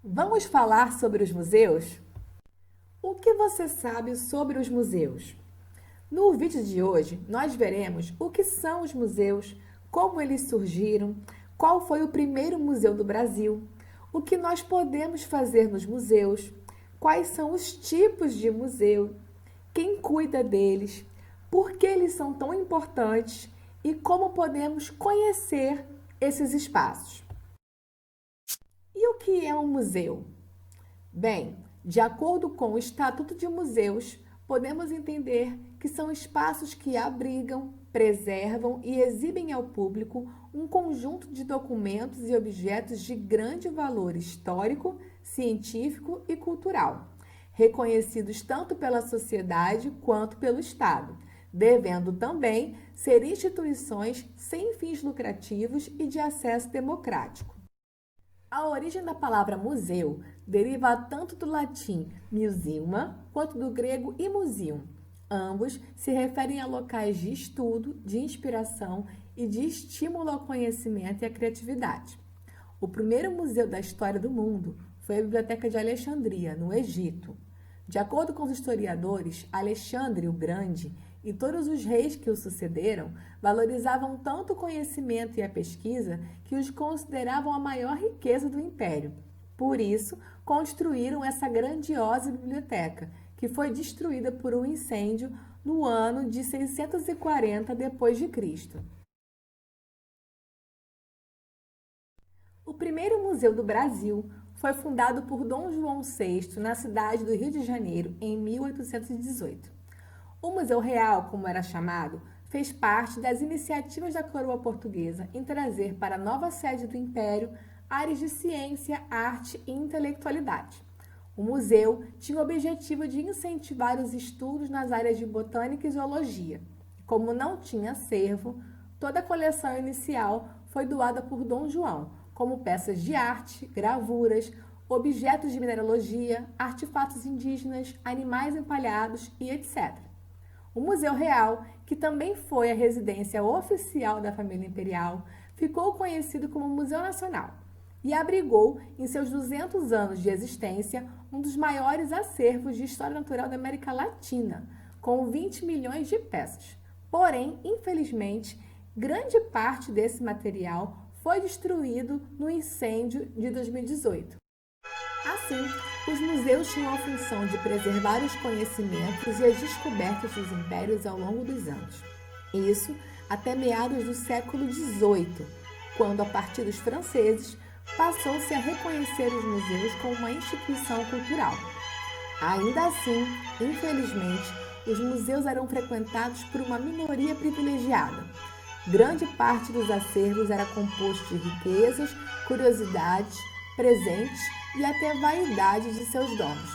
Vamos falar sobre os museus? O que você sabe sobre os museus? No vídeo de hoje, nós veremos o que são os museus, como eles surgiram, qual foi o primeiro museu do Brasil, o que nós podemos fazer nos museus, quais são os tipos de museu, quem cuida deles, por que eles são tão importantes e como podemos conhecer esses espaços. E o que é um museu? Bem, de acordo com o Estatuto de Museus, podemos entender que são espaços que abrigam, preservam e exibem ao público um conjunto de documentos e objetos de grande valor histórico, científico e cultural, reconhecidos tanto pela sociedade quanto pelo Estado, devendo também ser instituições sem fins lucrativos e de acesso democrático. A origem da palavra museu deriva tanto do latim museuma quanto do grego imuseum. Ambos se referem a locais de estudo, de inspiração e de estímulo ao conhecimento e à criatividade. O primeiro museu da história do mundo foi a Biblioteca de Alexandria, no Egito. De acordo com os historiadores, Alexandre o Grande e todos os reis que o sucederam valorizavam tanto o conhecimento e a pesquisa que os consideravam a maior riqueza do império. Por isso, construíram essa grandiosa biblioteca, que foi destruída por um incêndio no ano de 640 d.C. O primeiro museu do Brasil foi fundado por Dom João VI na cidade do Rio de Janeiro em 1818. O Museu Real, como era chamado, fez parte das iniciativas da coroa portuguesa em trazer para a nova sede do Império áreas de ciência, arte e intelectualidade. O museu tinha o objetivo de incentivar os estudos nas áreas de botânica e zoologia. Como não tinha acervo, toda a coleção inicial foi doada por Dom João, como peças de arte, gravuras, objetos de mineralogia, artefatos indígenas, animais empalhados e etc. O Museu Real, que também foi a residência oficial da família imperial, ficou conhecido como Museu Nacional e abrigou, em seus 200 anos de existência, um dos maiores acervos de história natural da América Latina, com 20 milhões de peças. Porém, infelizmente, grande parte desse material foi destruído no incêndio de 2018. Assim, os museus tinham a função de preservar os conhecimentos e as descobertas dos impérios ao longo dos anos. Isso até meados do século XVIII, quando, a partir dos franceses, passou-se a reconhecer os museus como uma instituição cultural. Ainda assim, infelizmente, os museus eram frequentados por uma minoria privilegiada. Grande parte dos acervos era composto de riquezas, curiosidades, presentes e até vaidade de seus donos,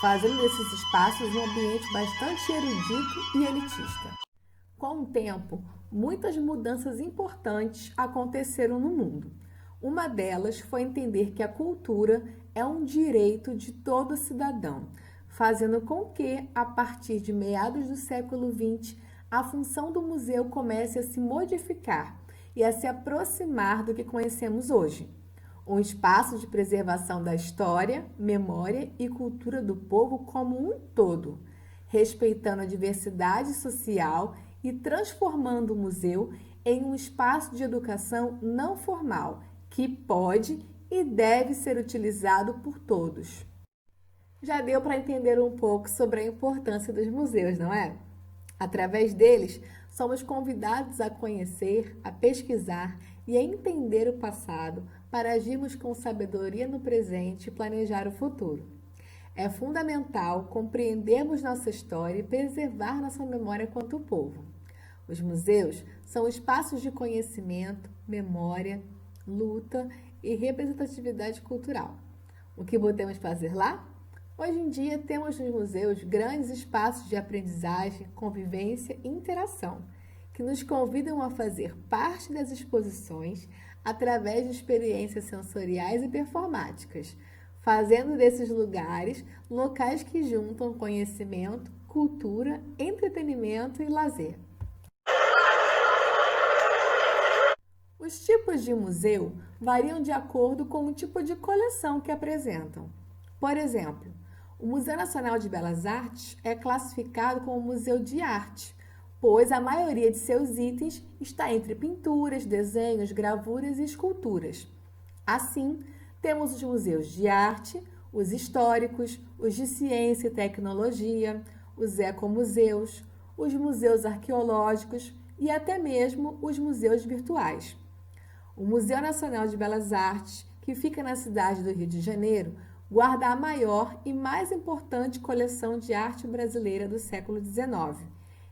fazendo desses espaços um ambiente bastante erudito e elitista. Com o tempo, muitas mudanças importantes aconteceram no mundo. Uma delas foi entender que a cultura é um direito de todo cidadão, fazendo com que, a partir de meados do século XX, a função do museu comece a se modificar e a se aproximar do que conhecemos hoje. Um espaço de preservação da história, memória e cultura do povo como um todo, respeitando a diversidade social e transformando o museu em um espaço de educação não formal, que pode e deve ser utilizado por todos. Já deu para entender um pouco sobre a importância dos museus, não é? Através deles, somos convidados a conhecer, a pesquisar e a entender o passado para agirmos com sabedoria no presente e planejar o futuro. É fundamental compreendermos nossa história e preservar nossa memória quanto povo. Os museus são espaços de conhecimento, memória, luta e representatividade cultural. O que podemos fazer lá? Hoje em dia, temos nos museus grandes espaços de aprendizagem, convivência e interação, que nos convidam a fazer parte das exposições através de experiências sensoriais e performáticas, fazendo desses lugares locais que juntam conhecimento, cultura, entretenimento e lazer. Os tipos de museu variam de acordo com o tipo de coleção que apresentam. Por exemplo, o Museu Nacional de Belas Artes é classificado como museu de arte, pois a maioria de seus itens está entre pinturas, desenhos, gravuras e esculturas. Assim, temos os museus de arte, os históricos, os de ciência e tecnologia, os ecomuseus, os museus arqueológicos e até mesmo os museus virtuais. O Museu Nacional de Belas Artes, que fica na cidade do Rio de Janeiro, guarda a maior e mais importante coleção de arte brasileira do século XIX,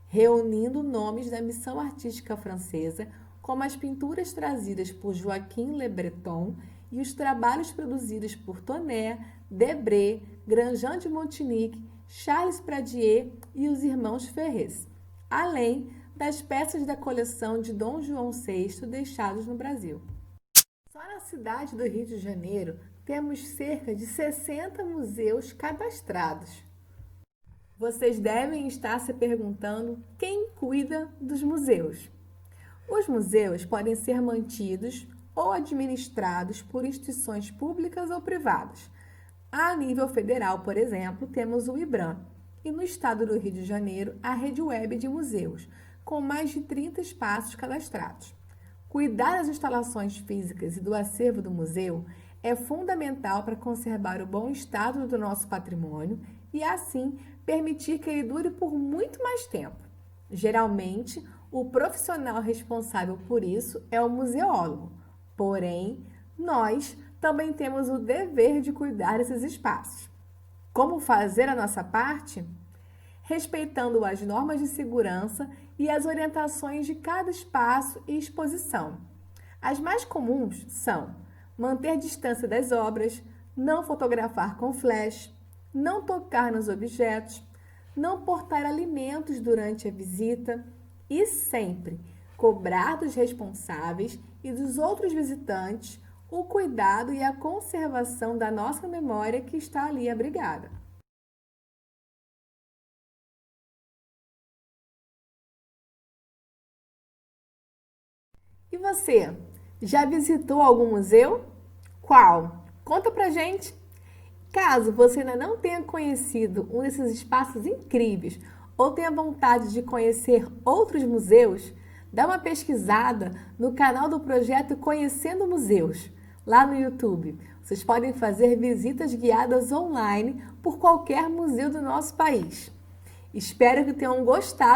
reunindo nomes da missão artística francesa, como as pinturas trazidas por Joaquim Le Breton e os trabalhos produzidos por Tonet, Debré, Grandjean de Montinique, Charles Pradier e os irmãos Ferrez, além das peças da coleção de Dom João VI deixados no Brasil. Só na cidade do Rio de Janeiro temos cerca de 60 museus cadastrados. Vocês devem estar se perguntando quem cuida dos museus. Os museus podem ser mantidos ou administrados por instituições públicas ou privadas. A nível federal, por exemplo, temos o IBRAM, e no estado do Rio de Janeiro, a Rede Web de Museus, com mais de 30 espaços cadastrados. Cuidar das instalações físicas e do acervo do museu é fundamental para conservar o bom estado do nosso patrimônio e, assim, permitir que ele dure por muito mais tempo. Geralmente, o profissional responsável por isso é o museólogo. Porém, nós também temos o dever de cuidar desses espaços. Como fazer a nossa parte? Respeitando as normas de segurança e as orientações de cada espaço e exposição. As mais comuns são manter distância das obras, não fotografar com flash, não tocar nos objetos, não portar alimentos durante a visita e sempre cobrar dos responsáveis e dos outros visitantes o cuidado e a conservação da nossa memória que está ali abrigada. E você, já visitou algum museu? Qual? Conta pra gente! Caso você ainda não tenha conhecido um desses espaços incríveis ou tenha vontade de conhecer outros museus, dá uma pesquisada no canal do projeto Conhecendo Museus, lá no YouTube. Vocês podem fazer visitas guiadas online por qualquer museu do nosso país. Espero que tenham gostado